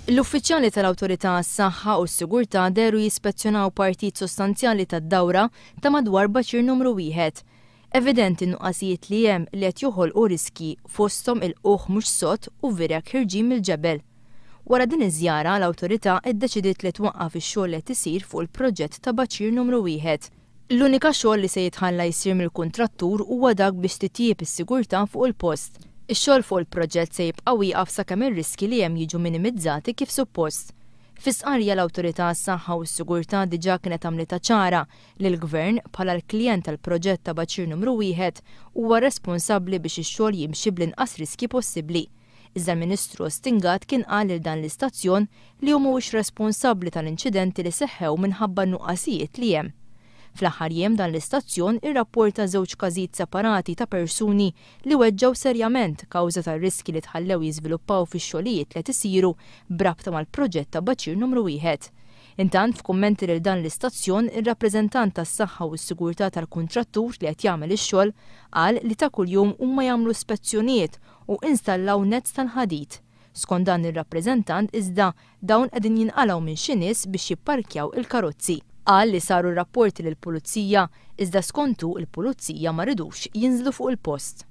L-uffiċjali tal-Awtorità għas-Saħħa u s-Sigurtà deru jispezzjonaw partit sostanzjali tad-dawra ta' madwar baċir numru 1. Evidenti nuqqasijiet li hemm li qed joħolqu riski fosthom il-qoħ mhux sott u virek ħirġin mill-ġebel. Wara din iż-żjara l-Awtorità ddeċidiet li twaqqaf ix-xogħol li qed isir fuq il-proġett ta' baċir numru 1. L-unika xogħol li se jitħalla jsir mill-kuntrattur huwa dak biex titjieb is-sigurtà fuq il-post. Ix-xogħol fuq il-proġett se jibqa' wieqaf sakemm ir-riski li hemm jiġu minimizzati kif suppost. Fi stqarrija l-Awtorità għas-Saħħa u s-Sigurtà diġà kienet għamlita ċara li l-Gvern bħala l-klijent tal-proġett ta' baċir numru 1 huwa responsabbli biex ix-xogħol jimxi bl-inqas riski possibbli. Iżda l-Ministru Stingat kien qal lil dan l-istazzjon li hu mhuwiex responsabbli tal-inċidenti li seħħew minħabba n-nuqqasijiet li hemm. Fl-aħħar jiem dan l-istazzjon irrapporta żewġ każijiet separati ta' persuni li weġġew serjament kawża tar-riski li tħallew jiżviluppaw fix-xogħlijiet li qed isiru b'rabta mal-proġett ta' baċir numru 1. Intant f'kummenti lil dan l-istazzjon ir-rappreżentant tas-saħħa u s-sigurtà tal-kuntrattur li qed jagħmel ix-xogħol qal li ta' kuljum huma jagħmlu ispezzjonijiet u installaw nezz tal-ħadid. Skont dan ir-rappreżentant iżda dawn qegħdin jinqalgħu minn xi nies biex jipparkjaw il-karozzi. Qal li saru rapporti lill-Pulizija iżda skontu l-Pulizija ma ridux jinżlu fuq il-post.